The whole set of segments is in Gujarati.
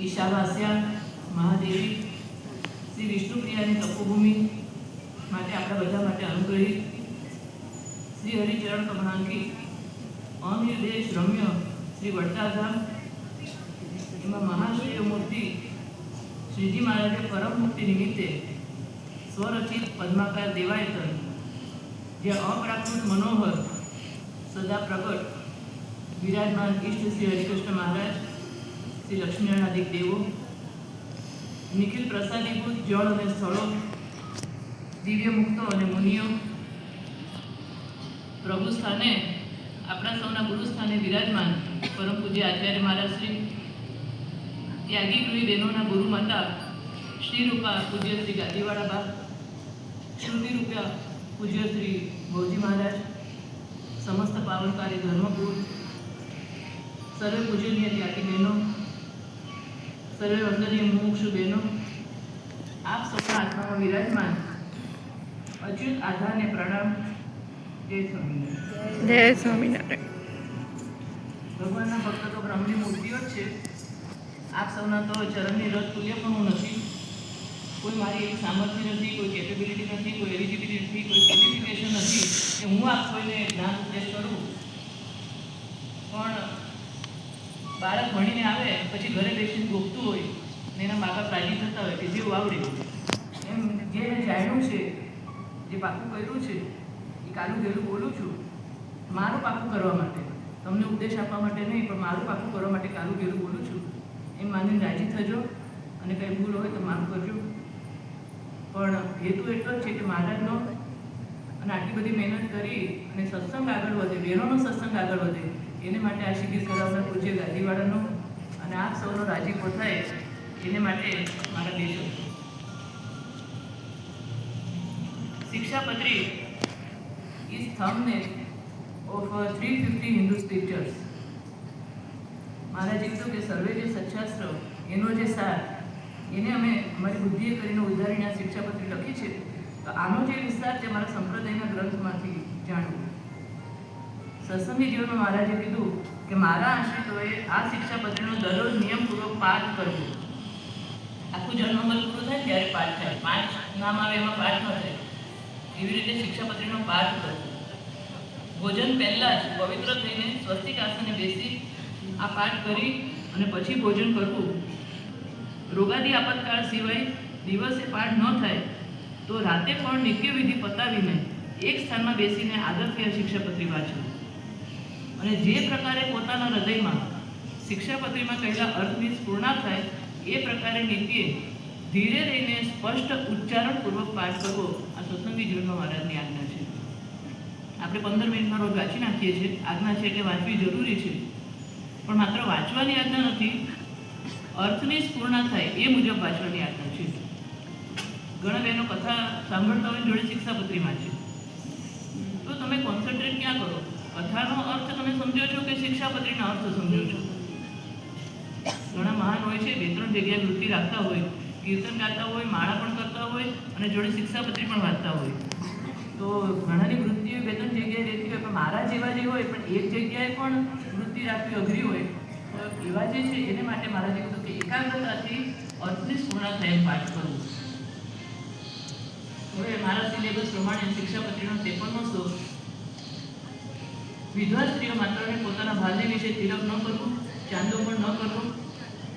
ઈશાવાસ્યા મહાદેવી શ્રી વિષ્ણુપ્રિયાની તપોભૂમિ માટે આપણા બધા માટે અનુગ્રહી શ્રી હરિચરણ કમળાંકી અનિર્દેશ રમ્ય શ્રી વડતાધામ એમાં મહાશ્રેય મૂર્તિ શ્રીજી મહારાજે પરમ મુક્તિ નિમિત્તે સ્વરચિત પદ્માકાર દેવાયતન જે અપ્રાકૃત મનોહર સદા પ્રગટ વિરાજમાન ઈષ્ટ શ્રી હરિકૃષ્ણ મહારાજ શ્રી લક્ષ્મીનારાયણાદિક દેવો નિખિલ પ્રસાદીભૂત જળ અને સ્થળો દિવ્ય મુક્તો અને મુનિઓ પ્રભુ સ્થાને આપણા સૌના ગુરુ સ્થાને વિરાજમાન પરમ પૂજ્ય આચાર્ય મહારાજ શ્રી ત્યાગી ગૃહી બહેનોના ગુરુ માતા શ્રી રૂપા પૂજ્ય શ્રી ગાદીવાળા બા શ્રુતિ રૂપા પૂજ્ય શ્રી ભોજી મહારાજ સમસ્ત પાવનકારી ધર્મગુરુ સર્વે પૂજનીય ત્યાગી બહેનો સર્વે વંદનીય મુમુક્ષુ બહેનો આપ સૌના આત્મામાં વિરાજમાન અચ્યુત આધારને પ્રણામ. જય સ્વામિનારાયણ. જય સ્વામિનારાયણ. ભગવાનના ભક્ત તો બ્રહ્મની મૂર્તિઓ જ છે. આપ સૌના તો ચરણની રથ તુલ્ય પણ હું નથી. કોઈ મારી એવી સામર્થ્ય નથી, કોઈ કેપેબિલિટી નથી, કોઈ એલિજિબિલિટી નથી, કોઈ ક્વોલિફિકેશન નથી કે હું આપ કોઈને જ્ઞાન ઉપદેશ કરું. પણ બાળક ભણીને આવે પછી ઘરે બેસીને ગોખતું હોય ને એના મા બાપ રાજી થતા હોય કે જેવું આવડે એમ જે જાણ્યું છે, જે પાકું કર્યું છે એ કાલું ગેલું બોલું છું મારું પાકું કરવા માટે, તમને ઉપદેશ આપવા માટે નહીં પણ મારું પાકું કરવા માટે કાલું ગેલું બોલું છું એમ માનીને રાજી થજો અને કંઈ ભૂલ હોય તો માફ કરજો. પણ હેતુ એટલો જ છે કે મહારાજનો અને આટલી બધી મહેનત કરી અને સત્સંગ આગળ વધે, બહેનોનો સત્સંગ આગળ વધે એને માટે આ શિબિર કરાવનાર પૂજ્ય ગાદીવાળાનો અને આપ સૌનો રાજીપો થાય એને માટે મારા બે શબ્દો. Shikshapatri is thumbnail of 350 Hindu scriptures. મહારાજે કીધું કે સર્વે જે સચ્છાસ્ત્ર એનો જે સાર એને અમે અમારી બુદ્ધિએ કરીને ઉધારીને આ શિક્ષાપત્રી લખી છે. તો આનો જે વિસ્તાર છે મારા સંપ્રદાયના ગ્રંથમાંથી જાણવું. સત્સંગી જીવનમાં મહારાજે કીધું કે મારા આશ્રિતોએ આ શિક્ષાપત્રીનો દરરોજ નિયમપૂર્વક પાઠ કરવો. આખું જન્મમલ પૂરું થાય ત્યારે પાઠ થાય, 5 નામ આવે એમાં પાઠ ન થાય. એવી રીતે શિક્ષાપત્રીનો પાઠ કરવો. ભોજન પહેલાં જ પવિત્ર થઈને સ્વસ્તિક આસને બેસી આ પાઠ કરી અને પછી ભોજન કરવું. રોગાદી આપતકાળ સિવાય દિવસે પાઠ ન થાય તો રાતે પણ નિત્યવિધિ પતાવીને એક સ્થાનમાં બેસીને આદરથી આ શિક્ષાપત્રી વાંચવું. અને જે પ્રકારે પોતાના હૃદયમાં શિક્ષાપત્રીમાં કહેલા અર્થની સ્ફૂર્ણા થાય એ પ્રકારે નિત્યે ધીરે રહીને સ્પષ્ટ ઉચ્ચારણપૂર્વક પાઠ કરવો આ સત્સંગી જીવનમાં મહારાજની આજ્ઞા છે. આપણે 15 મિનિટમાં રોજ વાંચી નાખીએ છીએ. આજ્ઞા છે એટલે વાંચવી જરૂરી છે, પણ માત્ર વાંચવાની આજ્ઞા નથી, અર્થની સ્ફૂર્ણા થાય એ મુજબ વાંચવાની આજ્ઞા છે. ઘણા બહેનો કથા સાંભળતા હોય જોડે શિક્ષાપત્રીમાં છે, તો તમે કોન્સન્ટ્રેટ ક્યાં કરો? કથાનો અર્થ તમે સમજો છો કે શિક્ષાપત્રીનો અર્થ સમજો છો? ઘણા મહાન હોય છે, 2-3 જગ્યાએ વૃત્તિ રાખતા હોય, કીર્તન ગાતા હોય, માળા પણ કરતા હોય અને જોડે શિક્ષાપત્રી પણ વાંચતા હોય. તો ઘણાની વૃત્તિઓ 2-3 જગ્યાએ રહેતી હોય, પણ મારા જેવા જે હોય પણ એક જગ્યાએ પણ વૃત્તિ રાખવી અઘરી હોય, તો એવા જે છે એને માટે મહારાજે કીધું કે એકાગ્રતાથી અર્થની સ્ફૂર્ણા થાય એમ પાઠ કરવું. હવે મારા સિલેબસ પ્રમાણે શિક્ષાપત્રીનો 53મો શ્લોક. વિધવા સ્ત્રીઓ માત્રને પોતાના ભાલને વિશે તિલક ન કરવું, ચાંદો પણ ન કરવો.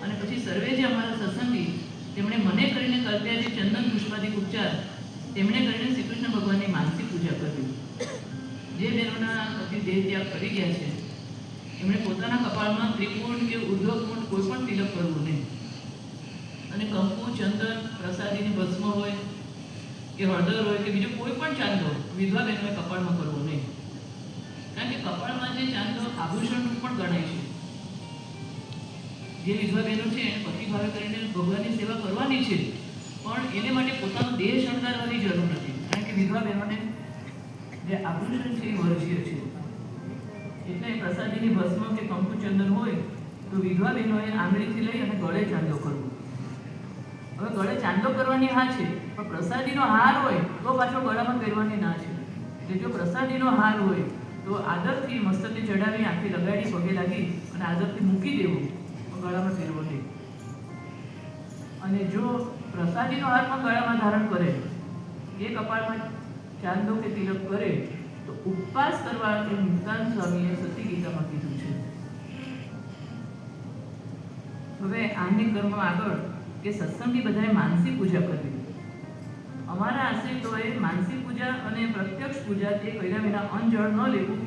અને પછી સર્વે જે અમારા સત્સંગી તેમણે મને કરીને કલ્પ્યા જે ચંદન પુષ્પાદિક ઉપચાર તેમણે કરીને શ્રી કૃષ્ણ ભગવાનની માનસિક પૂજા કરવી. જે બહેનોના પતિ દેહ ત્યાગ કરી ગયા છે એમણે પોતાના કપાળમાં ત્રિકુંડ કે ઉર્ધ્વકુંડ કોઈ પણ તિલક કરવું નહીં. અને કંકુ, ચંદન, પ્રસાદીની ભસ્મ હોય કે હળદર હોય કે બીજો કોઈ પણ ચાંદો વિધવા બહેનોએ કપાળમાં કરવો નહીં. કારણ કે કપાળમાં જે ચાંદો આભૂષણનું પણ ગણાય છે. જે વિધવા બહેનો છે એને પતિભાવે કરીને ભગવાનની સેવા કરવાની છે, પણ એને માટે પોતાનો દેહ શણગારવાની જરૂર નથી. કારણ કે વિધવા બહેનોને જે આભૂષણ છે એ વર્જ્ય છે. એટલે પ્રસાદીની ભસ્મ કે કંકુ ચંદન હોય તો વિધવા બહેનોએ આંગળીથી લઈ અને ગળે ચાંદો કરવો. હવે ગળે ચાંદો કરવાની હા છે, પણ પ્રસાદીનો હાર હોય તો પાછો ગળામાં પહેરવાની ના છે. એટલે જો પ્રસાદીનો હાર હોય તો આદરથી મસ્તકે ચડાવી, આંખી લગાડી, પગે લાગી અને આદરથી મૂકી દેવું, પણ ગળામાં પહેરવો નહીં. અને જો પ્રસાદીનો હાર પણ ગળામાં ધારણ કરે, એ કપાળમાં ચાંદો કે તિલક કરે, તો ઉપવાસ કરવા એ મુક્તાનંદ સ્વામીએ સતી ગીતામાં કીધું છે. હવે આહ્નિક કર્મ આગળ કે સત્સંગી બધાએ માનસી પૂજા કરવી. અમારા આશ્રિતોએ માનસી પૂજા અને પ્રત્યક્ષ પૂજા તે કર્યા વિના અન્ન ન લેવું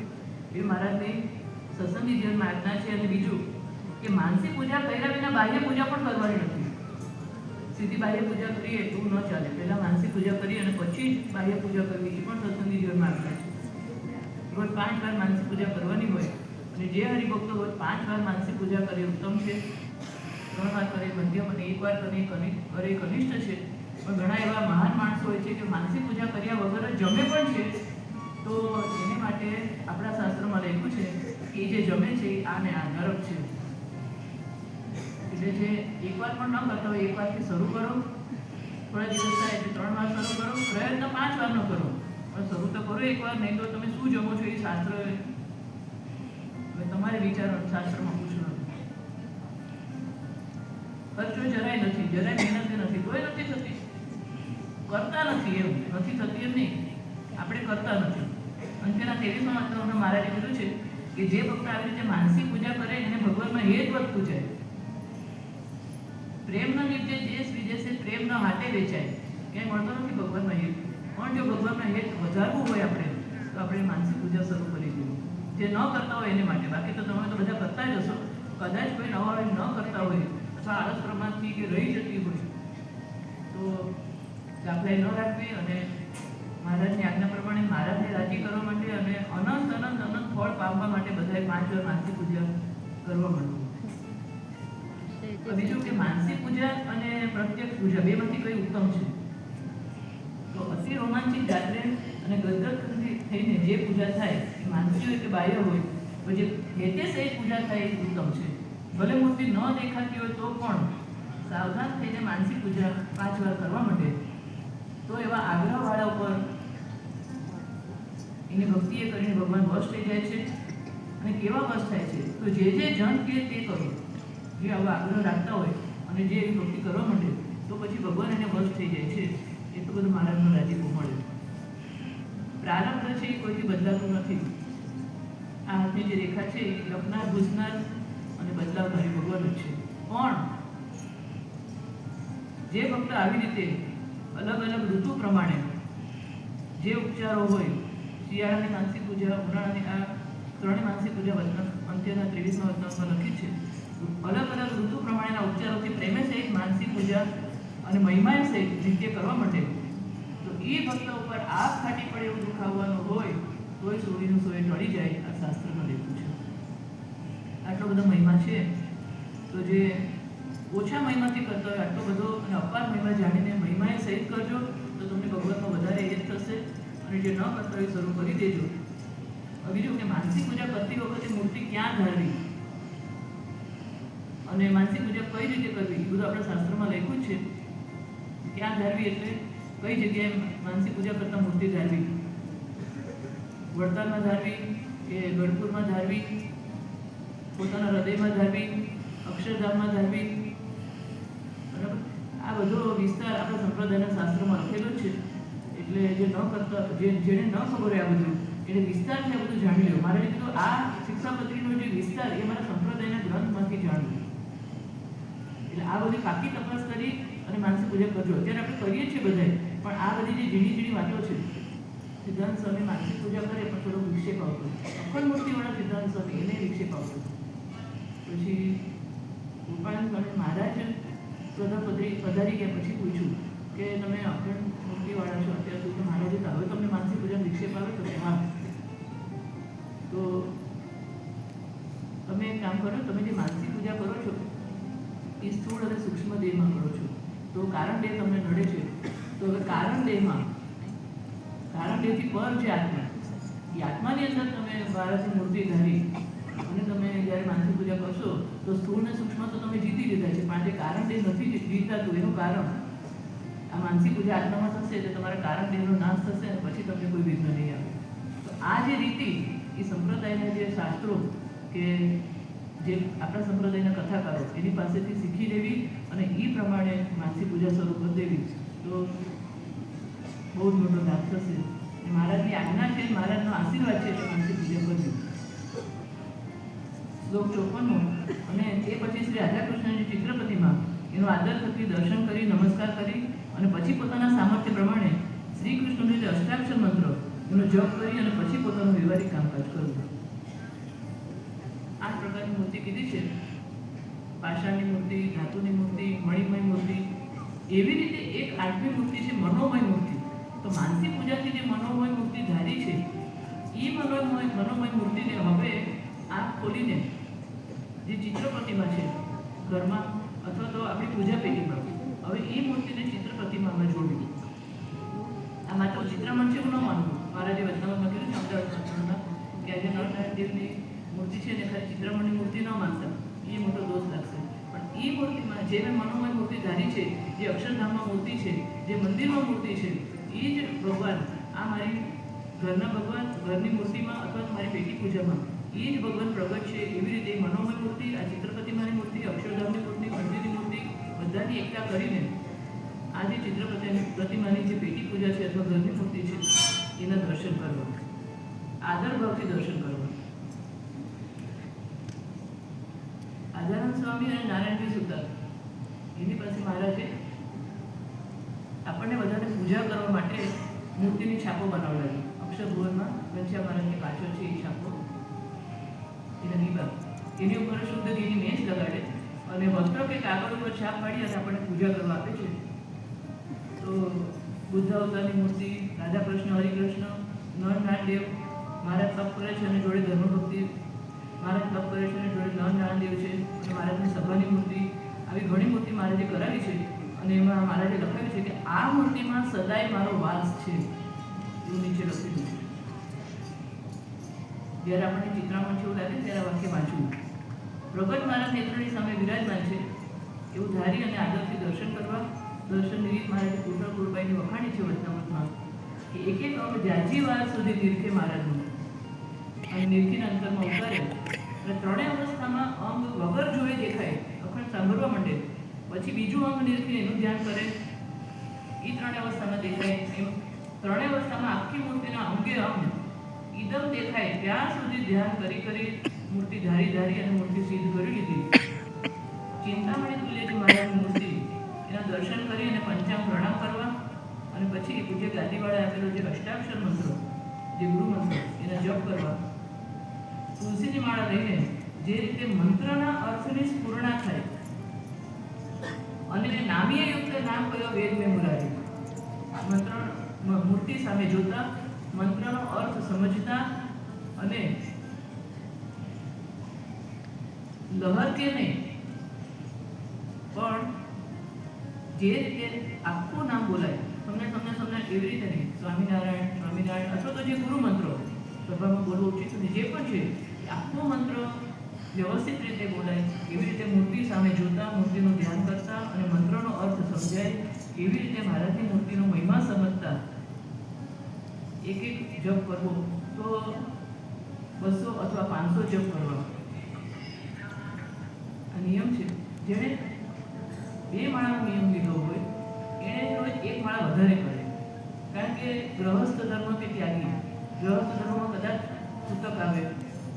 એ મહારાજની સત્સંગી જીવનમાં આજ્ઞા છે. અને બીજું કે માનસી પૂજા કર્યા વિના બાહ્ય પૂજા પણ કરવાની નથી. સીધી બાહ્ય પૂજા કરીએ એવું ન ચાલે. પહેલાં માનસી પૂજા કરી અને પછી બાહ્ય પૂજા કરવી એ પણ સત્સંગી જીવનમાં આજ્ઞા છે. રોજ 5 વાર માનસી પૂજા કરવાની હોય અને જે હરિભક્તો રોજ 5 વાર માનસી પૂજા કરે ઉત્તમ છે, 3 વાર કરે મધ્યમ અને 1 વાર કરે કનિષ્ઠ છે. પણ ઘણા એવા મહાન માણસો હોય છે કે માનસી પૂજા કર્યા વગર જ જમે પણ છે. તો એને માટે આપણા શાસ્ત્રોમાં લખ્યું છે કે જે જમે છે એ આ ને આ નરક છે. એટલે જે 1 વાર પણ ન કરતા હોય 1 વારથી શરૂ કરો, થોડા દિવસ થાય એટલે 3 વાર શરૂ કરો, પ્રયત્ન 5 વાર ન કરો, પણ શરૂ તો કરો 1 વાર. નહીં તો તમે શું જમો છો એ શાસ્ત્ર તમારે વિચારો શાસ્ત્રમાં પૂછવાનું. ખર્ચો જરાય નથી, જરાય મહેનત નથી, કોઈ નથી થતી, કરતા નથી. એમ નથી થતી એમ નહીં, આપણે કરતા નથી. અને તેના 23મા અધ્યાયમાં મહારાજે કીધું છે કે જે ભક્ત આવી રીતે માનસી પૂજા કરે એને ભગવાનમાં હેત વધતું જાય. પ્રેમનો નિત્ય દેશ વિદેશે પ્રેમના હાથે વેચાય. ક્યાંય મળતો નથી ભગવાનમાં હેત. પણ જો ભગવાનમાં હેત વધારવું હોય આપણે તો આપણે માનસી પૂજા શરૂ કરી દેવું. જે ન કરતા હોય એને માટે. બાકી તો તમે તો બધા કરતા જ હશો. કદાચ કોઈ નવા હોય ન કરતા હોય અથવા આળસ પ્રમાણથી કે રહી જતી હોય તો ગાફલાઈ ન રાખવી અને મહારાજની આજ્ઞા પ્રમાણે મહારાજને રાજી કરવા માટે અને અનંત અનંત અનંત ફળ પામવા માટે બધાએ 5 વાર માનસી પૂજા કરવા માંડવું. બીજું કે માનસી પૂજા અને પ્રત્યક્ષ પૂજા બેમાંથી કઈ ઉત્તમ છે? તો અતિ રોમાંચિક જાત્રે અને ગદગદ થઈને જે પૂજા થાય એ માનસી હોય કે બાહ્ય હોય, તો જે હેતે સહિત પૂજા થાય એ ઉત્તમ છે. ભલે મૂર્તિ ન દેખાતી હોય તો પણ સાવધાન થઈને માનસી પૂજા 5 વાર કરવા માંડે તો એવા આગ્રહવાળા ઉપર એની ભક્તિએ કરીને ભગવાન વશ થઈ જાય છે. અને કેવા વશ થાય છે? તો જે જન કે તે કરો. જે આવા આગ્રહ રાખતા હોય અને જે એવી ભક્તિ કરવા માંડે તો પછી ભગવાન એને વશ થઈ જાય છે. એ તો બધું મહારાજનો રાજીપો મળે. પ્રારંભ છે એ કોઈથી બદલાતું નથી. આ હાથની જે રેખા છે એ લખનાર, ભૂસનાર અને બદલાવનારી ભગવાન જ છે. પણ જે ભક્ત આવી રીતે અલગ અલગ ઋતુ પ્રમાણે જે ઉપચારો હોય, શિયાળાની માનસી પૂજા, ઉનાળાની આ 3 માનસી પૂજા અંત્યના 23મા વચનામાં લખી છે. અલગ અલગ ઋતુ પ્રમાણેના ઉપચારોથી પ્રેમે સહિત માનસી પૂજા અને મહિમાએ સહિત નિત્ય કરવા માટે તો એ ભક્ત ઉપર આગ ફાટી પડે એવું દુઃખ આવવાનું હોય તોય સોળીનું સોય ટળી જાય. આ શાસ્ત્રમાં લખ્યું છે. આટલો બધો મહિમા છે. તો જે ઓછા મહિમાથી કરતા હોય આટલો બધો અને અપાર મહિમા જાણીને મહિમાએ સહિત કરજો તો તમને ભગવાનમાં વધારે હેત થશે. અને જે ન કરતા હોય શરૂ કરી દેજો. બીજું કે માનસી પૂજા કરતી વખતે મૂર્તિ ક્યાં ધારવી અને માનસી પૂજા કઈ રીતે કરવી એ બધું આપણા શાસ્ત્રમાં લખ્યું છે. ક્યાં ધારવી એટલે કઈ જગ્યાએ માનસી પૂજા કરતા મૂર્તિ ધારવી. વડતાલમાં ધારવી કે ગઢપુરમાં ધારવી, પોતાના હૃદયમાં ધારવી, અક્ષરધામમાં ધારવી. બરાબર, આ બધો વિસ્તાર આપણા સંપ્રદાયના શાસ્ત્રોમાં લખેલો છે. એટલે જે ન કરતા જેને ન ખબર હોય આ બધું એટલે વિસ્તારથી આ બધું જાણી લો. મારે કીધું આ શિક્ષાપત્રીનો જે વિસ્તાર એ મારા સંપ્રદાયના ગ્રંથમાંથી જાણવું. એટલે આ બધી પાકી તપાસ કરી અને માનસી પૂજા કરજો. અત્યારે આપણે કરીએ છીએ બધાય, પણ આ બધી જે ઝીણી ઝીણી વાતો છે, સિદ્ધાંત સ્વામી માનસી પૂજા કરે પણ થોડો વિક્ષેપ આવતો, અખંડ મૂર્તિવાળા સિદ્ધાંત સ્વામી એને વિક્ષેપ આવતો. પછી ગોપાળાનંદ સ્વામી મહારાજ પધારી ગયા પછી પૂછ્યું કે તમે અખંડ મૂર્તિવાળા છો અત્યાર સુધી મહારાજે તો હવે તમને માનસી પૂજા વિક્ષેપ આવે તો હા, તો તમે એક કામ કરો, તમે જે માનસી પૂજા કરો છો એ સ્થૂળ અને સૂક્ષ્મ દેહમાં કરો છો. તો કારણ દેહ તમને નડે છે. તો હવે કારણ દેહથી પર જે આત્મા, એ આત્માની અંદર તમે ભારતની મૂર્તિ ધારી અને તમે જ્યારે માનસી પૂજા કરશો તો સ્થૂળ અને સૂક્ષ્મ તો તમે જીતી લીધા છે. પણ જે કારણ દેહ નથી જીતાતું એનું કારણ આ માનસી પૂજા આત્મામાં થશે એટલે તમારા કારણ દેહનો નાશ થશે અને પછી તમને કોઈ વિઘ્ન નહીં આવે. તો આ જે રીતિ એ સંપ્રદાયના જે શાસ્ત્રો કે જે આપણા સંપ્રદાયના કથાકારો એની પાસેથી શીખી લેવી અને એ પ્રમાણે માનસી પૂજા શરૂ કરી દેવી તો બહુ જ મોટો લાભ થશે. મહારાજની આજ્ઞા છે, મહારાજનો આશીર્વાદ છે એટલે માનસી પૂજા કરવી. શ્લોક 54 અને તે પછી શ્રી રાધાકૃષ્ણની ચિત્ર પ્રતિમા એનો આદર થકી દર્શન કરી નમસ્કાર કરી અને પછી પોતાના સામર્થ્ય પ્રમાણે શ્રી કૃષ્ણનો જે અષ્ટાક્ષર મંત્ર એનો જપ કરી અને પછી પોતાનું વ્યવહારિક કામકાજ કરવું. 8 પ્રકારની મૂર્તિ કીધી છે. પાષાણની મૂર્તિ, ધાતુની મૂર્તિ, મણિમય મૂર્તિ. એવી રીતે એક 8મી મૂર્તિ છે મનોમય મૂર્તિ. તો માનસી પૂજાથી જે મનોમય મૂર્તિ ધારી છે એ મનોમય મૂર્તિને હવે આંખ ખોલીને જે ચિત્ર પ્રતિમા છે ઘરમાં અથવા તો આપણી પૂજા પેટીમાં હવે એ મૂર્તિને ચિત્ર પ્રતિમામાં જોડવી. આ માત્ર ચિત્રમણ છે એવું ન માનવું. મહારાજે વચનામૃતમાં કીધું છે અમદાવાદમાં કે આજે નરનારાયણ દેવની મૂર્તિ છે ને ખાલી ચિત્રમણની મૂર્તિ ન માનતા, એ મોટો દોષ લાગશે. પણ એ મૂર્તિમાં જે મેં મનોમય મૂર્તિ ધારી છે, જે અક્ષરધામમાં મૂર્તિ છે, જે મંદિરમાં મૂર્તિ છે, એ જ ભગવાન આ મારી ઘરના ભગવાન ઘરની મૂર્તિમાં અથવા મારી પેટી પૂજામાં એ જ ભગવાન પ્રગટ છે. એવી રીતે મનોમય મૂર્તિ, આ ચિત્ર પ્રતિમાની મૂર્તિ, અક્ષરધામની મૂર્તિ, મંદિરની મૂર્તિ બધાની એકતા કરીને આ જે ચિત્ર પ્રતિમાની જે પેટી પૂજા છે અથવા ઘરની મૂર્તિ છે એના દર્શન કરવા, આદર ભાવથી દર્શન કરવા. આદરાનંદ સ્વામી અને નારાયણજી સુતાર એની પાસે મહારાજે આપણને બધાને પૂજા કરવા માટે મૂર્તિની છાપો બનાવડાવી. અક્ષરભુવનમાં ઘનશ્યામ મહારાજની પાછળ છે એ છાપો, એના દીવા, એની ઉપર શુદ્ધ ઘીની મેચ લગાડે અને વસ્ત્ર કે કાગળ ઉપર છાપ પાડી અને આપણને પૂજા કરવા આપે છે. તો બુદ્ધ અવતારની મૂર્તિ, રાધા કૃષ્ણ, હરિકૃષ્ણ, નરનારાયણ દેવ મહારાજ તપ કરે છે અને જોડે ધર્મભક્તિ મહારાજ તપ કરે છે અને જોડે નરનારાયણ દેવ છે અને મહારાજની સભાની મૂર્તિ, આવી ઘણી મૂર્તિ મહારાજે કરાવી છે. અને એમાં મહારાજે લખાવ્યું છે કે આ મૂર્તિમાં સદાય મારો વાસ છે એવું નીચે લખેલું છે. જ્યારે આપણને ચિત્રામણ જેવું લાગે ત્યારે વાક્ય વાંચવું. પ્રગટ મારા નેત્રની સામે વિરાજમાન છે એવું ધારી અને આદરથી દર્શન કરવા. દર્શનની રીત મહારાજે કૃષ્ણ કુરબાઈની વખાણી છે વચનામૃતમાં કે એક એક અંગ જાજી વાર સુધી નિરખે મહારાજનું અને નિરખીના અંતરમાં ઉતારે અને ત્રણેય અવસ્થામાં અંગ વગર જોઈ દેખાય, અખંડ સાંભળવા માંડે, પછી બીજું અંગ નિરખી એનું ધ્યાન કરે, એ ત્રણેય અવસ્થામાં દેખાય. એમ ત્રણેય અવસ્થામાં આખી મૂર્તિના અંગે અંગ ઈદમ દેખાય ત્યાં સુધી ધ્યાન કરી કરી મૂર્તિ ધારી અને મૂર્તિ સિદ્ધ કરી લીધી. ચિંતામણી તુલ્યજી મહારાજની મૂર્તિ એના દર્શન કરી અને પંચાંગ પ્રણામ કરવા અને પછી પૂજ્ય ગાદીવાળા આપેલો જે અષ્ટાક્ષર મંત્ર, જે ગુરુ મંત્ર, એના જપ કરવા. તુલસીની માળા લઈને જે રીતે મંત્રના અર્થની સ્ફુરણા થાય અને નામીય યુક્ત નામ કયો વેદ મેં મુરારી, મંત્ર મૂર્તિ સામે જોતા મંત્રનો અર્થ સમજતા અને લહર કે નહીં પણ જે રીતે આખું નામ બોલાય તમને એવી રીતે નહીં, સ્વામિનારાયણ અથવા તો જે ગુરુ મંત્રો સભામાં બોલવું ઉચિત નથી, જે પણ છે આખો મંત્ર વ્યવસ્થિત રીતે બોલાય એવી રીતે મૂર્તિ સામે જોતા, મૂર્તિનું ધ્યાન કરતા અને મંત્રનો અર્થ સમજાય એવી રીતે મહારાજની મૂર્તિનો મહિમા સમજતા એક એક જપ કરવો. તો 200 અથવા 500 જપ કરવા આ નિયમ છે. જેણે 2 માળાનો નિયમ લીધો હોય એણે જો 1 માળા વધારે કરે, કારણ કે ગૃહસ્થ ધર્મ કે ત્યાગી, ગૃહસ્થ ધર્મમાં કદાચ સૂતક આવે,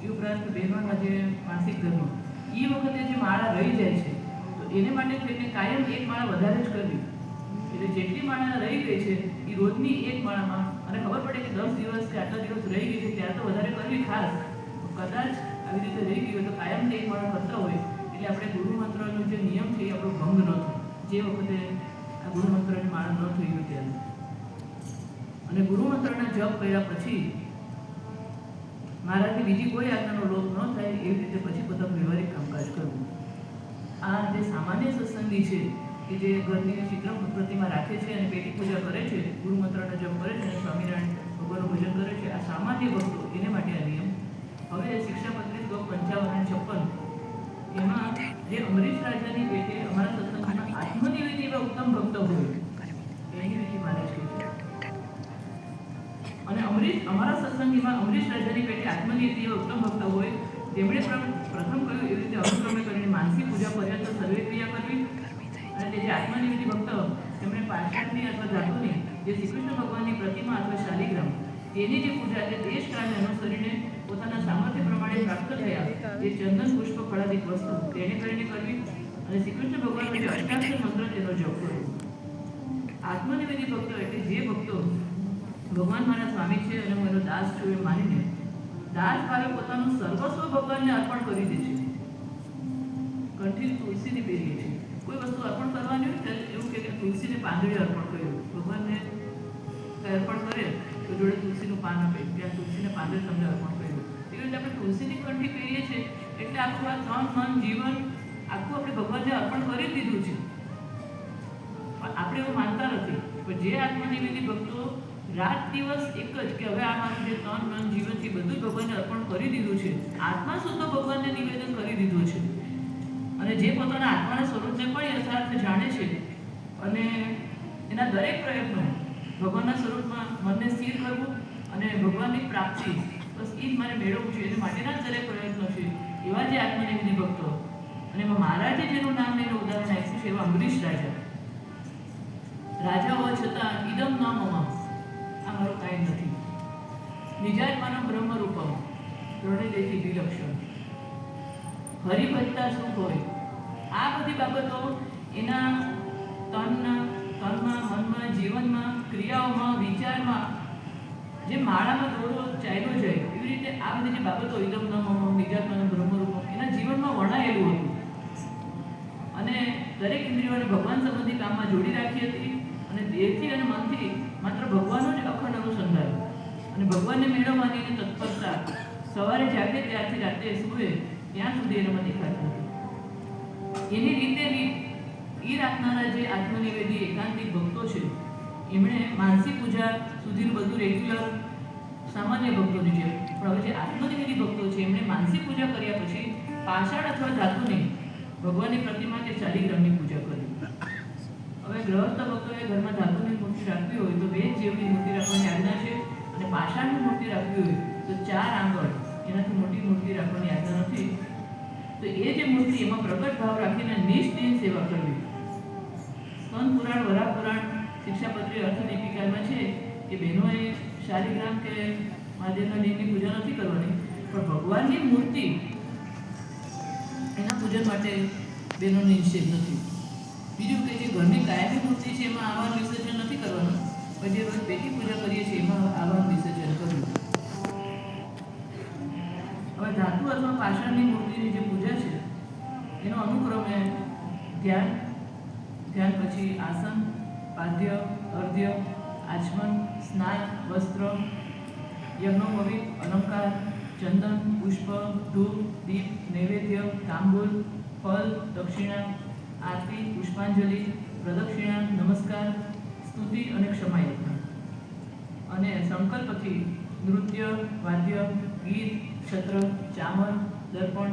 એ ઉપરાંત બહેનોના જે માસિક ધર્મ, એ વખતે જે માળા રહી જાય છે તો એને માટે થઈને કાયમ 1 માળા વધારે જ કરવી. એટલે જેટલી માળા રહી ગઈ છે એ રોજની 1 માળામાં, અને ખબર પડે કે 10 દિવસ કે આટલા દિવસ રહી ગઈ છે ત્યારે તો વધારે કરવી ખાસ. કદાચ આવી રીતે રહી ગઈ હોય તો કાયમ 1 માળા કરતા હોય એટલે આપણે ગુરુ મંત્રનો જે નિયમ છે એ આપણો ભંગ ન થાય, જે વખતે આ ગુરુ મંત્રની માળા ન થઈ હોય ત્યારે. અને ગુરુ મંત્રના જપ કર્યા પછી મહારાજની બીજી કોઈ આજ્ઞાનો લોપ ન થાય એવી રીતે પછી પોતાનું વ્યવહારિક કામકાજ કરવું. આ જે સામાન્ય સત્સંગી છે કે જે ઘરની ચિત્ર પ્રતિમા રાખે છે અને પેટી પૂજા કરે છે, ગુરુ મંત્રનો જપ કરે છે અને સ્વામિનારાયણ ભગવાનનું ભજન કરે છે, આ સામાન્ય ભક્તો એને માટે આ નિયમ. હવે શિક્ષાપત્રી શ્લોક 55 અને 56 એમાં જે અમરીશ રાજાની પેટે અમારા સત્સંગમાં આત્મનિવેદી એવા ઉત્તમ ભક્તો હોય એની વિધિ માને છે. અને અમારા સત્સંગીમાં અમરીશ રાજાની પેટે આત્મનિવેદી એવા ઉત્તમ ભક્તો હોય જેમણે પણ પ્રથમ કહ્યું એવી રીતે અનુક્રમે કરીને માનસી પૂજા પર્યંત સર્વે ક્રિયા કરવી. અને તે જે આત્મનિવેદી ભક્ત તેમણે પાષાણની અથવા ધાતુની જે શ્રી કૃષ્ણ ભગવાનની પ્રતિમા અથવા શાલિગ્રામ તેની જે પૂજા તે દેશકાળને અનુસરીને પોતાના સામર્થ્ય પ્રમાણે પ્રાપ્ત થયા જે ચંદન પુષ્પ ફળાદિક વસ્તુ તેને કરીને કરવી. અને શ્રી કૃષ્ણ ભગવાનનો જે અષ્ટાક્ષર મંત્ર તેનો જપ કરવો. આત્મનિવેદી ભક્તો એટલે જે ભક્તો ભગવાન મારા સ્વામી છે અને હું એનો દાસ છું એ માનીને દાસ ભાવે પોતાનું સર્વસ્વ ભગવાનને અર્પણ કરી દે છે. કંઠી તુલસીની પહેરીએ છે. કોઈ વસ્તુ અર્પણ કરવાની હોય ત્યારે એવું કે તુલસીને પાંદડી અર્પણ કર્યું. ભગવાનને કંઈ અર્પણ કરે તો જોડે તુલસીનું પાન આપે, ત્યાં તુલસીને પાંદડી તમને અર્પણ કર્યું. એવી રીતે આપણે તુલસીની કંઠી પહેરીએ છીએ એટલે આખું આ તન મન જીવન આખું આપણે ભગવાનને અર્પણ કરી દીધું છે. પણ આપણે એવું માનતા નથી. પણ જે આત્મનિવેદી ભક્તો રાત દિવસ એક જ કે હવે આ મારું જે તન મન જીવન છે બધું જ ભગવાનને અર્પણ કરી દીધું છે. આત્મા શુદ્ધ ભગવાનને નિવેદન કરી દીધું છે. અને જે પોતાના આત્માના સ્વરૂપને પણ યથાર્થ જાણે છે અને એના દરેક પ્રયત્નો ભગવાનના સ્વરૂપમાં મનને સ્થિર કરવું અને ભગવાનની પ્રાપ્તિ બસ એ જ મારે મેળવવું છે એને માટેના જ દરેક પ્રયત્નો છે એવા જે આત્મનિવેદી ભક્તો. અને એમાં મહારાજે જેનું નામ લઈને ઉદાહરણ આપ્યું છે એવા અંબરીશ રાજા. રાજા હોવા છતાં ઇદમ ન મમ, આ મારું કાંઈ નથી. નિજાત્માનો બ્રહ્મરૂપમ, પ્રણિદેથી વિલક્ષણ. હરિભજતા સુખ હોય. આ બધી બાબતો એના તનમાં મનમાં જીવનમાં ક્રિયાઓમાં વિચારમાં જે માળામાં દોરો ચાલ્યો જાય એવી રીતે આ બધી જે બાબતો ઇદમ ન મમ નિજાત્માનો બ્રહ્મરૂપમ એના જીવનમાં વણાયેલું હતું. અને દરેક ઇન્દ્રિયોને ભગવાન સંબંધી કામમાં જોડી રાખી હતી. અને દેહથી અને મનથી માત્ર ભગવાનનો જ અખંડ અનુસંધાન અને ભગવાનને મેળવવાની એની તત્પરતા સવારે જાગે ત્યારથી રાતે સૂએ ત્યાં સુધી એનામાં દેખાતી હતી. એની રીતે એ રાખનારા જે આત્મનિવેદી એકાંતિક ભક્તો છે એમણે માનસી પૂજા સુધીનું બધું રેગ્યુલર સામાન્ય ભક્તોની છે. પણ હવે જે આત્મનિવેદી ભક્તો છે એમણે માનસી પૂજા કર્યા પછી પાષાણ અથવા ધાતુની ભગવાનની પ્રતિમા કે શાલિગ્રામની પૂજા કરી. હવે ગ્રહસ્થ ભક્તોએ ઘરમાં ધાતુની મૂર્તિ રાખવી હોય તો વેદ જેવની મૂર્તિ રાખવાની આજ્ઞા છે. અને પાષાણની મૂર્તિ રાખવી હોય તો 4 આંગળ એનાથી મોટી મૂર્તિ રાખવાની આજ્ઞા નથી. તો એ જે મૂર્તિ એમાં પ્રગટ ભાવ રાખીને નિષ્ઠિન સેવા કરવી. સ્કંદ પુરાણ, વરાહ પુરાણ, શિક્ષાપત્રી, અર્થદીપિકામાં છે કે બહેનોએ શાલિગ્રામ કે મહાદેવના લિંગની પૂજા નથી કરવાની, પણ ભગવાનની મૂર્તિ એના પૂજન માટે બહેનોને નિષેધ નથી. બીજું કે જે ઘરની કાયમી મૂર્તિ છે એમાં આવાહન વિસર્જન નથી કરવાનું, પણ જે રોજ પેટી પૂજા કરીએ છીએ એમાં આવાહન વિસર્જન કરવું. હવે ધાતુ અથવા પાષાણની મૂર્તિની જે પૂજા છે એનો અનુક્રમે ધ્યાન પછી આસન, પાદ્ય, અર્ધ્ય, આચમન, સ્નાન, વસ્ત્ર, યજ્ઞોપવિત, અલંકાર, ચંદન, પુષ્પ, ધૂપ, દીપ, નૈવેદ્ય, તાંબૂલ, ફલ, દક્ષિણા, આરતી, પુષ્પાંજલિ, પ્રદક્ષિણા, નમસ્કાર, સ્તુતિ અને ક્ષમાયજ્ઞ. અને સંકલ્પથી નૃત્ય, વાદ્ય, ગીત, છત્ર, ચામર, દર્પણ,